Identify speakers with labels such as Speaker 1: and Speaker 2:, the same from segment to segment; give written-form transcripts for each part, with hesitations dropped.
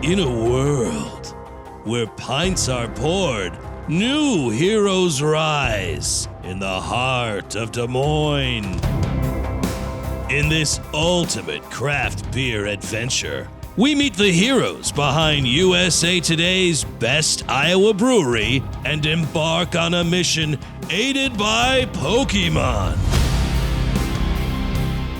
Speaker 1: In a world where pints are poured, new heroes rise in the heart of Des Moines. In this ultimate craft beer adventure, we meet the heroes behind USA Today's Best Iowa Brewery and embark on a mission aided by Pokemon.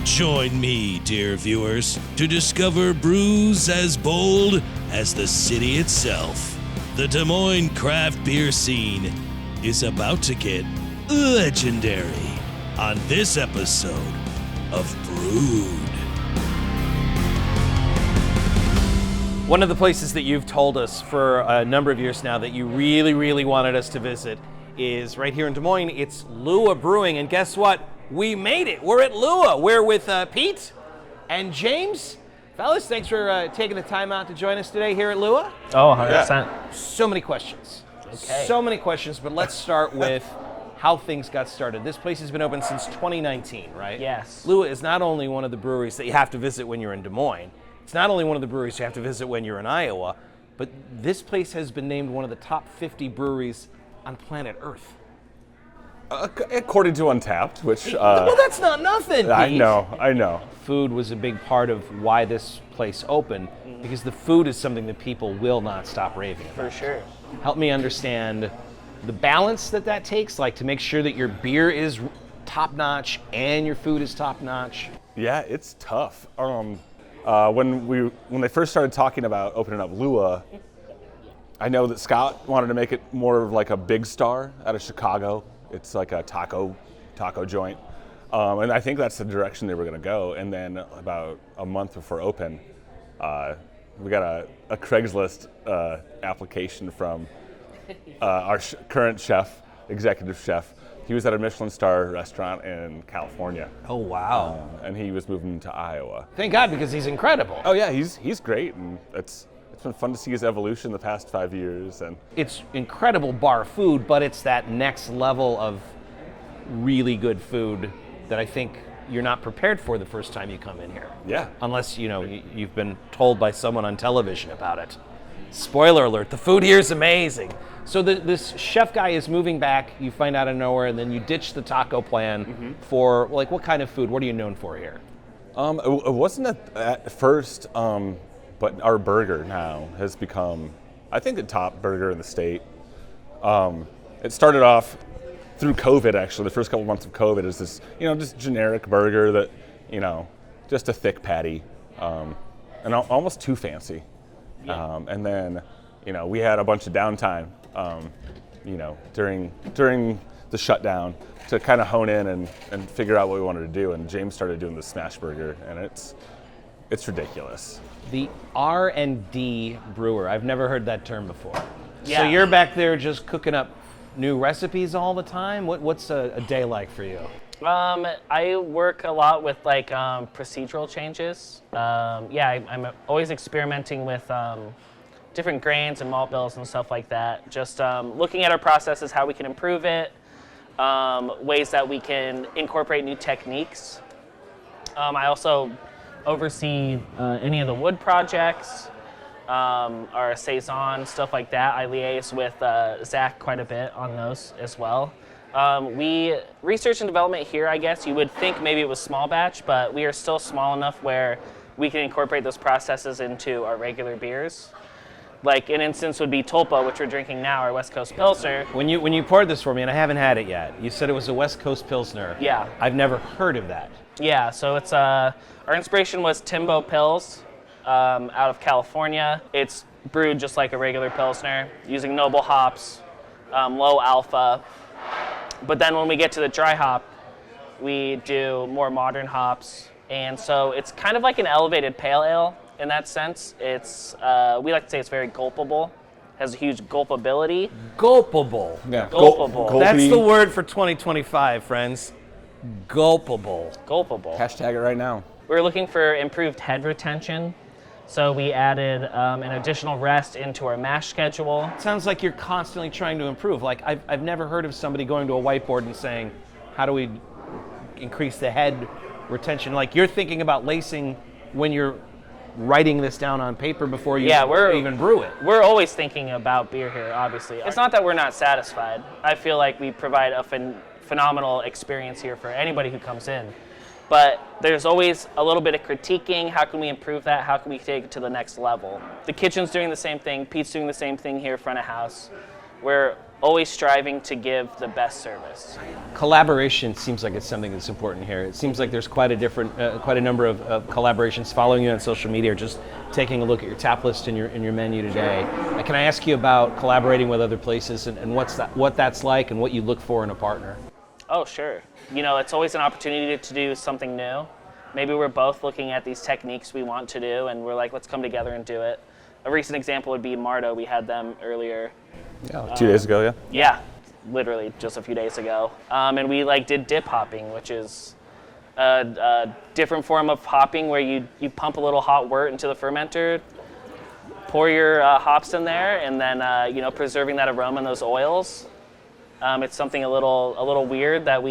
Speaker 1: Join me, dear viewers, to discover brews as bold as the city itself. The Des Moines craft beer scene is about to get legendary on this episode of Brewed.
Speaker 2: One of the places that you've told us for a number of years now that you really wanted us to visit is right here in Des Moines. It's Lua Brewing, and guess what? We made it. We're at Lua. We're with Pete and James. Fellas, thanks for taking the time out to join us today here at Lua.
Speaker 3: Oh, 100%.
Speaker 2: Yeah. So many questions.
Speaker 3: Okay.
Speaker 2: So many questions, but let's start with how things got started. This place has been open since 2019, right?
Speaker 3: Yes.
Speaker 2: Lua is not only one of the breweries that you have to visit when you're in Des Moines, it's not only one of the breweries you have to visit when you're in Iowa, but this place has been named one of the top 50 breweries on planet Earth.
Speaker 4: According to UnTapped, which...
Speaker 2: well, that's not nothing, Pete.
Speaker 4: I know.
Speaker 2: Food was a big part of why this place opened, because the food is something that people will not stop raving about.
Speaker 3: For sure.
Speaker 2: Help me understand the balance that takes, like to make sure that your beer is top-notch and your food is top-notch.
Speaker 4: Yeah, it's tough. When they first started talking about opening up Lua, I know that Scott wanted to make it more of like a Big Star out of Chicago. It's like a taco joint. And I think that's the direction they were going to go. And then about a month before open, we got a Craigslist application from our current chef, executive chef. He was at a Michelin star restaurant in California.
Speaker 2: Oh, wow.
Speaker 4: And he was moving to Iowa.
Speaker 2: Thank God, because he's incredible.
Speaker 4: Oh yeah, he's great, and it's been fun to see his evolution the past 5 years. And
Speaker 2: it's incredible bar food, but it's that next level of really good food that I think you're not prepared for the first time you come in here.
Speaker 4: Yeah.
Speaker 2: Unless, you've been told by someone on television about it. Spoiler alert, the food here is amazing. So this chef guy is moving back, you find out of nowhere, and then you ditch the taco plan for, like, what kind of food? What are you known for here?
Speaker 4: It wasn't at first, but our burger now has become, I think, the top burger in the state. It started off through COVID, actually. The first couple months of COVID is this, just generic burger that, just a thick patty, and almost too fancy.
Speaker 2: Yeah.
Speaker 4: And then, we had a bunch of downtime, during the shutdown to kind of hone in and figure out what we wanted to do. And James started doing the smash burger, and it's ridiculous.
Speaker 2: The R&D brewer. I've never heard that term before.
Speaker 3: Yeah.
Speaker 2: So you're back there just cooking up new recipes all the time? What's a day like for you?
Speaker 3: I work a lot with procedural changes. I'm always experimenting with different grains and malt bills and stuff like that. Just looking at our processes, how we can improve it, ways that we can incorporate new techniques. I also oversee any of the wood projects, our saison, stuff like that. I liaise with Zach quite a bit on those as well. We research and development here, I guess you would think maybe it was small batch, but we are still small enough where we can incorporate those processes into our regular beers. Like an instance would be Tulpa, which we're drinking now, our West Coast Pilsner.
Speaker 2: When you poured this for me, and I haven't had it yet, you said it was a West Coast Pilsner.
Speaker 3: Yeah.
Speaker 2: I've never heard of that.
Speaker 3: Yeah, so it's our inspiration was Timbo Pils out of California. It's brewed just like a regular Pilsner, using noble hops, low alpha. But then when we get to the dry hop, we do more modern hops. And so it's kind of like an elevated pale ale in that sense. It's we like to say it's very gulpable, has a huge gulpability.
Speaker 2: Gulpable.
Speaker 4: Yeah.
Speaker 3: Gulpable.
Speaker 2: That's the word for 2025, friends. Gulpable.
Speaker 3: Gulpable.
Speaker 4: Hashtag it right now.
Speaker 3: We're looking for improved head retention. So we added an additional rest into our mash schedule.
Speaker 2: It sounds like you're constantly trying to improve. Like I've never heard of somebody going to a whiteboard and saying, how do we increase the head retention? Like you're thinking about lacing when you're writing this down on paper before you
Speaker 3: we're
Speaker 2: even brew it.
Speaker 3: We're always thinking about beer here, obviously. It's not that we're not satisfied. I feel like we provide a phenomenal experience here for anybody who comes in. But there's always a little bit of critiquing. How can we improve that? How can we take it to the next level? The kitchen's doing the same thing. Pete's doing the same thing here front of house. We're always striving to give the best service.
Speaker 2: Collaboration seems like it's something that's important here. It seems like there's quite a number of collaborations following you on social media, or just taking a look at your tap list and your menu today. Can I ask you about collaborating with other places and what that's like and what you look for in a partner?
Speaker 3: Oh, sure. You know, it's always an opportunity to do something new. Maybe we're both looking at these techniques we want to do, and we're like, let's come together and do it. A recent example would be Mardo. We had them earlier.
Speaker 4: Yeah, 2 days ago, yeah.
Speaker 3: Yeah, literally just a few days ago. And we did dip hopping, which is a different form of hopping where you pump a little hot wort into the fermenter, pour your hops in there, and then preserving that aroma and those oils. It's something a little weird that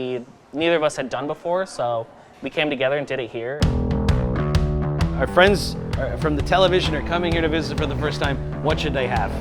Speaker 3: neither of us had done before, so we came together and did it here.
Speaker 2: Our friends from the television are coming here to visit for the first time. What should they have?